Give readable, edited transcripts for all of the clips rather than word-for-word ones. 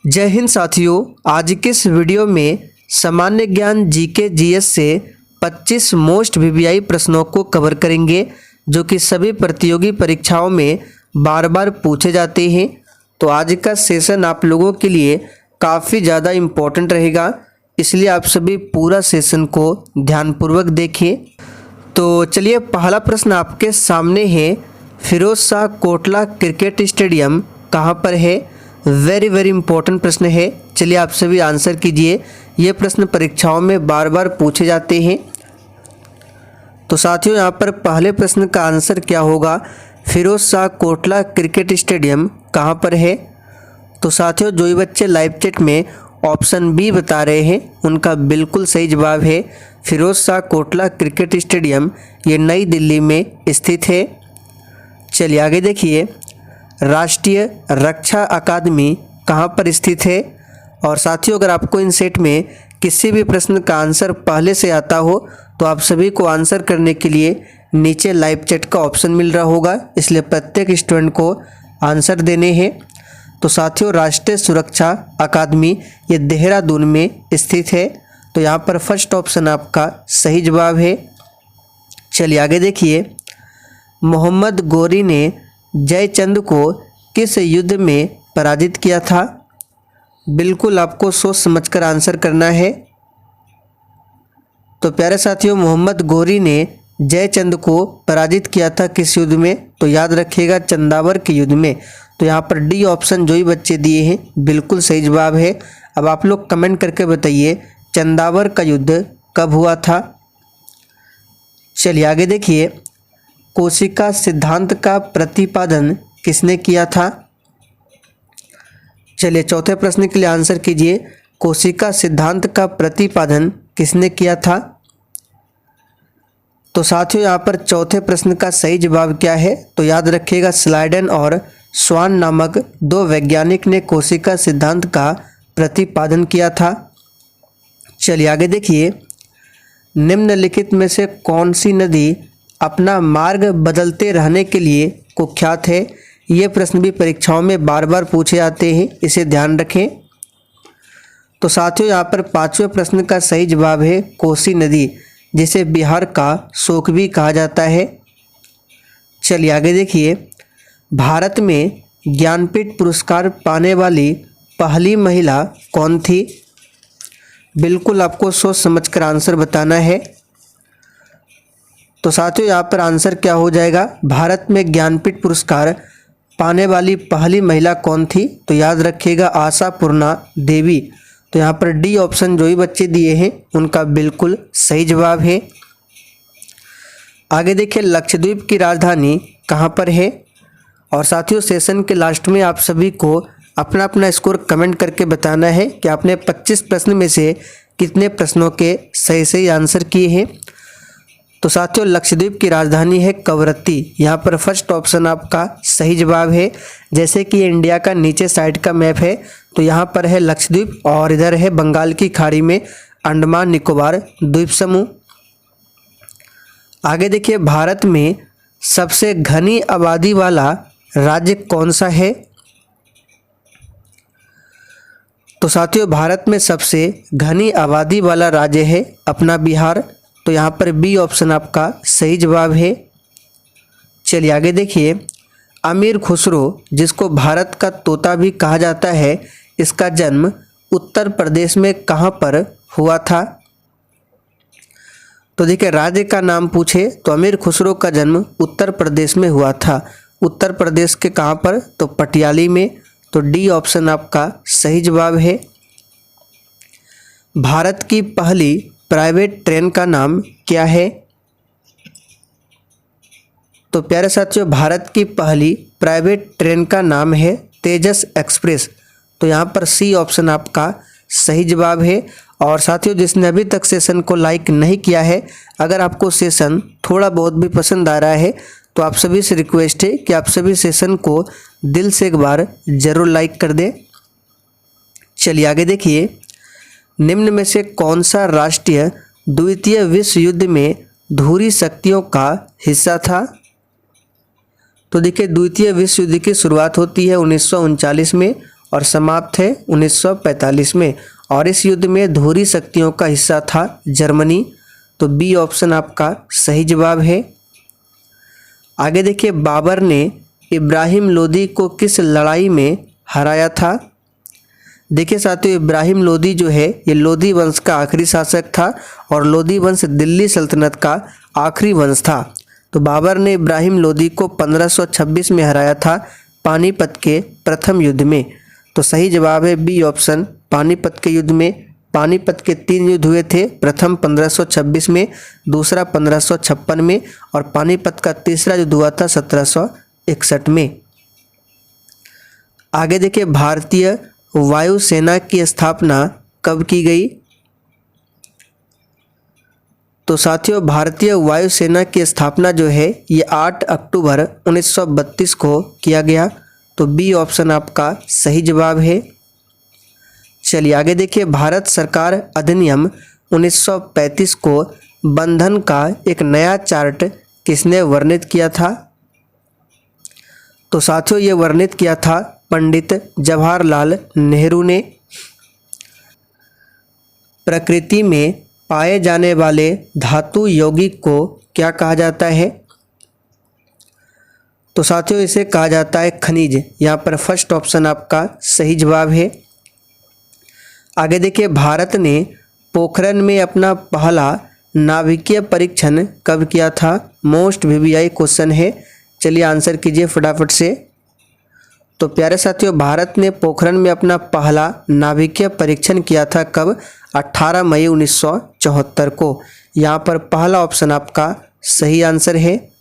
जय हिंद साथियों, आज के इस वीडियो में सामान्य ज्ञान जीके जीएस से 25 मोस्ट वीवीआई प्रश्नों को कवर करेंगे जो कि सभी प्रतियोगी परीक्षाओं में बार बार पूछे जाते हैं। तो आज का सेशन आप लोगों के लिए काफ़ी ज़्यादा इम्पोर्टेंट रहेगा, इसलिए आप सभी पूरा सेशन को ध्यानपूर्वक देखें। तो चलिए, पहला प्रश्न आपके सामने है, फिरोज शाह कोटला क्रिकेट स्टेडियम कहाँ पर है? वेरी इंपॉर्टेंट प्रश्न है। चलिए आप सभी आंसर कीजिए, ये प्रश्न परीक्षाओं में बार बार पूछे जाते हैं। तो साथियों, यहाँ पर पहले प्रश्न का आंसर क्या होगा? फिरोज शाह कोटला क्रिकेट स्टेडियम कहाँ पर है? तो साथियों, जो भी बच्चे लाइव चैट में ऑप्शन बी बता रहे हैं उनका बिल्कुल सही जवाब है। फिरोज शाह कोटला क्रिकेट स्टेडियम ये नई दिल्ली में स्थित है। चलिए आगे देखिए, राष्ट्रीय रक्षा अकादमी कहाँ पर स्थित है? और साथियों, अगर आपको इन सेट में किसी भी प्रश्न का आंसर पहले से आता हो तो आप सभी को आंसर करने के लिए नीचे लाइव चैट का ऑप्शन मिल रहा होगा, इसलिए प्रत्येक स्टूडेंट को आंसर देने हैं। तो साथियों, राष्ट्रीय सुरक्षा अकादमी ये देहरादून में स्थित है। तो यहाँ पर फर्स्ट ऑप्शन आपका सही जवाब है। चलिए आगे देखिए, मोहम्मद गौरी ने जयचंद को किस युद्ध में पराजित किया था? बिल्कुल आपको सोच समझकर आंसर करना है। तो प्यारे साथियों, मोहम्मद गौरी ने जयचंद को पराजित किया था किस युद्ध में? तो याद रखिएगा, चंदावर के युद्ध में। तो यहाँ पर डी ऑप्शन जो ही बच्चे दिए हैं बिल्कुल सही जवाब है। अब आप लोग कमेंट करके बताइए, चंदावर का युद्ध कब हुआ था? चलिए आगे देखिए, कोशिका सिद्धांत का प्रतिपादन किसने किया था? चलिए चौथे प्रश्न के लिए आंसर कीजिए, कोशिका सिद्धांत का प्रतिपादन किसने किया था? तो साथियों, यहाँ पर चौथे प्रश्न का सही जवाब क्या है? तो याद रखिएगा, स्लाइडन और स्वान नामक दो वैज्ञानिक ने कोशिका सिद्धांत का प्रतिपादन किया था। चलिए आगे देखिए, निम्नलिखित में से कौन सी नदी अपना मार्ग बदलते रहने के लिए कुख्यात है? ये प्रश्न भी परीक्षाओं में बार बार पूछे जाते हैं, इसे ध्यान रखें। तो साथियों, यहाँ पर पांचवें प्रश्न का सही जवाब है कोसी नदी, जिसे बिहार का शोक भी कहा जाता है। चलिए आगे देखिए, भारत में ज्ञानपीठ पुरस्कार पाने वाली पहली महिला कौन थी? बिल्कुल आपको सोच समझकर आंसर बताना है। तो साथियों, यहाँ पर आंसर क्या हो जाएगा? भारत में ज्ञानपीठ पुरस्कार पाने वाली पहली महिला कौन थी? तो याद रखिएगा, आशापूर्णा देवी। तो यहाँ पर डी ऑप्शन जो ही बच्चे दिए हैं उनका बिल्कुल सही जवाब है। आगे देखिए, लक्षद्वीप की राजधानी कहाँ पर है? और साथियों, सेशन के लास्ट में आप सभी को अपना अपना स्कोर कमेंट करके बताना है कि आपने 25 प्रश्न में से कितने प्रश्नों के सही आंसर किए हैं। तो साथियों, लक्षद्वीप की राजधानी है कवरत्ती। यहाँ पर फर्स्ट ऑप्शन आपका सही जवाब है। जैसे कि इंडिया का नीचे साइड का मैप है, तो यहाँ पर है लक्षद्वीप और इधर है बंगाल की खाड़ी में अंडमान निकोबार द्वीप समूह। आगे देखिए, भारत में सबसे घनी आबादी वाला राज्य कौन सा है? तो साथियों, भारत में सबसे घनी आबादी वाला राज्य है अपना बिहार। तो यहाँ पर बी ऑप्शन आपका सही जवाब है। चलिए आगे देखिए, अमीर खुसरो, जिसको भारत का तोता भी कहा जाता है, इसका जन्म उत्तर प्रदेश में कहाँ पर हुआ था? तो देखिए, राज्य का नाम पूछे तो अमीर खुसरो का जन्म उत्तर प्रदेश में हुआ था। उत्तर प्रदेश के कहाँ पर? तो पटियाली में। तो डी ऑप्शन आपका सही जवाब है। भारत की पहली प्राइवेट ट्रेन का नाम क्या है? तो प्यारे साथियों, भारत की पहली प्राइवेट ट्रेन का नाम है तेजस एक्सप्रेस। तो यहाँ पर सी ऑप्शन आपका सही जवाब है। और साथियों, जिसने अभी तक सेशन को लाइक नहीं किया है, अगर आपको सेशन थोड़ा बहुत भी पसंद आ रहा है तो आप सभी से रिक्वेस्ट है कि आप सभी सेशन को दिल से एक बार ज़रूर लाइक कर दें। चलिए आगे देखिए, निम्न में से कौन सा राष्ट्रीय द्वितीय विश्व युद्ध में धुरी शक्तियों का हिस्सा था? तो देखिए, द्वितीय विश्व युद्ध की शुरुआत होती है 1939 में और समाप्त है 1945 में। और इस युद्ध में धुरी शक्तियों का हिस्सा था जर्मनी। तो बी ऑप्शन आपका सही जवाब है। आगे देखिए, बाबर ने इब्राहिम लोदी को किस लड़ाई में हराया था? देखिए साथियों, इब्राहिम लोदी जो है ये लोदी वंश का आखिरी शासक था और लोदी वंश दिल्ली सल्तनत का आखिरी वंश था। तो बाबर ने इब्राहिम लोदी को 1526 में हराया था पानीपत के प्रथम युद्ध में। तो सही जवाब है बी ऑप्शन, पानीपत के युद्ध में। पानीपत के 3 युद्ध हुए थे, प्रथम 1526 में, दूसरा 1556 में और पानीपत का तीसरा युद्ध हुआ था 1761 में। आगे देखिए, भारतीय वायुसेना की स्थापना कब की गई? तो साथियों, भारतीय वायुसेना की स्थापना जो है ये 8 अक्टूबर 1932 को किया गया। तो बी ऑप्शन आपका सही जवाब है। चलिए आगे देखिए, भारत सरकार अधिनियम 1935 को बंधन का एक नया चार्ट किसने वर्णित किया था? तो साथियों, ये वर्णित किया था पंडित जवाहरलाल नेहरू ने। प्रकृति में पाए जाने वाले धातु यौगिक को क्या कहा जाता है? तो साथियों, इसे कहा जाता है खनिज। यहाँ पर फर्स्ट ऑप्शन आपका सही जवाब है। आगे देखिए, भारत ने पोखरण में अपना पहला नाभिकीय परीक्षण कब किया था? मोस्ट वीवीआई क्वेश्चन है। चलिए आंसर कीजिए फटाफट से। तो प्यारे साथियों, भारत ने पोखरण में अपना पहला नाभिकीय परीक्षण किया था कब? 18 मई 1974 को। यहाँ पर पहला ऑप्शन आपका सही आंसर है।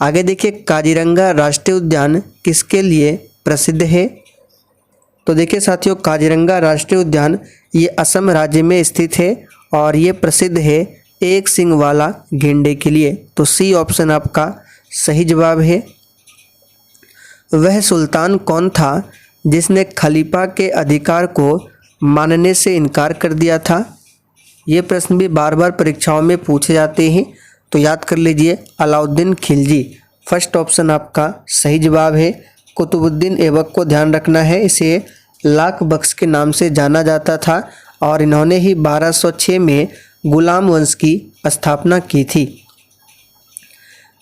आगे देखिए, काजीरंगा राष्ट्रीय उद्यान किसके लिए प्रसिद्ध है? तो देखिए साथियों, काजीरंगा राष्ट्रीय उद्यान ये असम राज्य में स्थित है और ये प्रसिद्ध है एक सींग वाला गेंडे के लिए। तो सी ऑप्शन आपका सही जवाब है। वह सुल्तान कौन था जिसने खलीफा के अधिकार को मानने से इनकार कर दिया था? ये प्रश्न भी बार बार परीक्षाओं में पूछे जाते हैं, तो याद कर लीजिए, अलाउद्दीन खिलजी। फर्स्ट ऑप्शन आपका सही जवाब है। कुतुबुद्दीन ऐबक को ध्यान रखना है, इसे लाख बख्श के नाम से जाना जाता था और इन्होंने ही 1206 में गुलाम वंश की स्थापना की थी।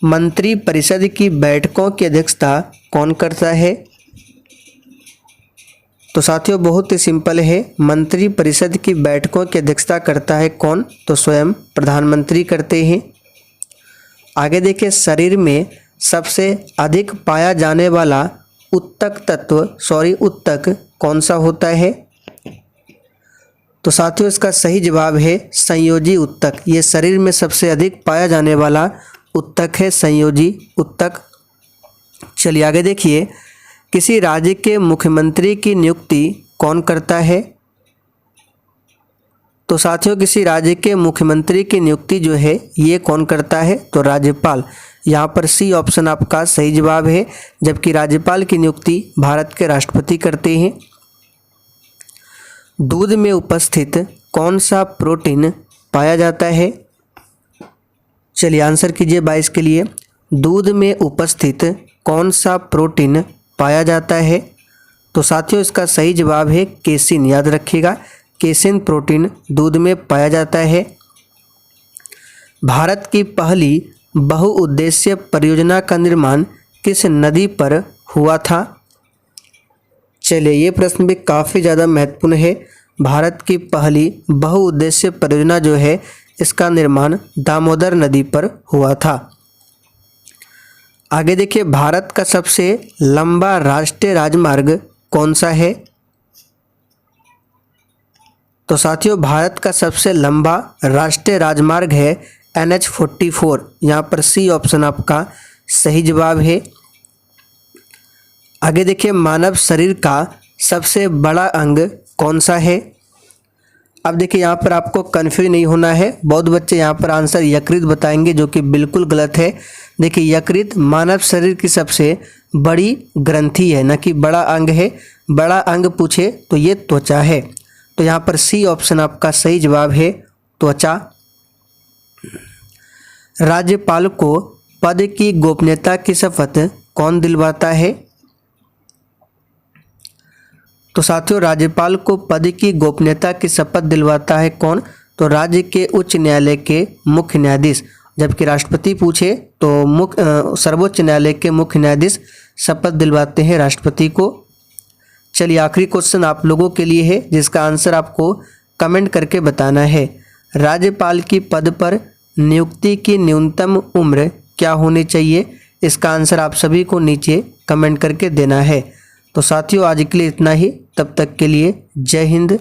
मंत्री परिषद की बैठकों की अध्यक्षता कौन करता है? तो साथियों, बहुत ही सिंपल है, मंत्री परिषद की बैठकों की अध्यक्षता करता है कौन? तो स्वयं प्रधानमंत्री करते हैं। आगे देखिए, शरीर में सबसे अधिक पाया जाने वाला उत्तक कौन सा होता है? तो साथियों, इसका सही जवाब है संयोजी उत्तक। ये शरीर में सबसे अधिक पाया जाने वाला उत्तक है, संयोजी उत्तक। चलिए आगे देखिए, किसी राज्य के मुख्यमंत्री की नियुक्ति कौन करता है? तो साथियों, किसी राज्य के मुख्यमंत्री की नियुक्ति जो है ये कौन करता है? तो राज्यपाल। यहाँ पर सी ऑप्शन आपका सही जवाब है, जबकि राज्यपाल की नियुक्ति भारत के राष्ट्रपति करते हैं। दूध में उपस्थित कौन सा प्रोटीन पाया जाता है? चलिए आंसर कीजिए 22 के लिए। दूध में उपस्थित कौन सा प्रोटीन पाया जाता है? तो साथियों, इसका सही जवाब है केसिन। याद रखिएगा, केसिन प्रोटीन दूध में पाया जाता है। भारत की पहली बहुउद्देश्य परियोजना का निर्माण किस नदी पर हुआ था? चलिए, ये प्रश्न भी काफ़ी ज़्यादा महत्वपूर्ण है। भारत की पहली बहुउद्देश्य परियोजना जो है इसका निर्माण दामोदर नदी पर हुआ था। आगे देखिए, भारत का सबसे लंबा राष्ट्रीय राजमार्ग कौन सा है? तो साथियों, भारत का सबसे लंबा राष्ट्रीय राजमार्ग है NH-44। यहाँ पर सी ऑप्शन आपका सही जवाब है। आगे देखिए, मानव शरीर का सबसे बड़ा अंग कौन सा है? अब देखिए, यहाँ पर आपको कन्फ्यूज नहीं होना है। बहुत बच्चे यहाँ पर आंसर यकृत बताएंगे, जो कि बिल्कुल गलत है। देखिए, यकृत मानव शरीर की सबसे बड़ी ग्रंथि है, न कि बड़ा अंग है। बड़ा अंग पूछे तो ये त्वचा है। तो यहाँ पर सी ऑप्शन आपका सही जवाब है, त्वचा। राज्यपाल को पद की गोपनीयता की शपथ कौन दिलवाता है? तो साथियों, राज्यपाल को पद की गोपनीयता की शपथ दिलवाता है कौन? तो राज्य के उच्च न्यायालय के मुख्य न्यायाधीश। जबकि राष्ट्रपति पूछे तो सर्वोच्च न्यायालय के मुख्य न्यायाधीश शपथ दिलवाते हैं राष्ट्रपति को। चलिए, आखिरी क्वेश्चन आप लोगों के लिए है, जिसका आंसर आपको कमेंट करके बताना है। राज्यपाल की पद पर नियुक्ति की न्यूनतम उम्र क्या होनी चाहिए? इसका आंसर आप सभी को नीचे कमेंट करके देना है। तो साथियों, आज के लिए इतना ही। तब तक के लिए जय हिंद।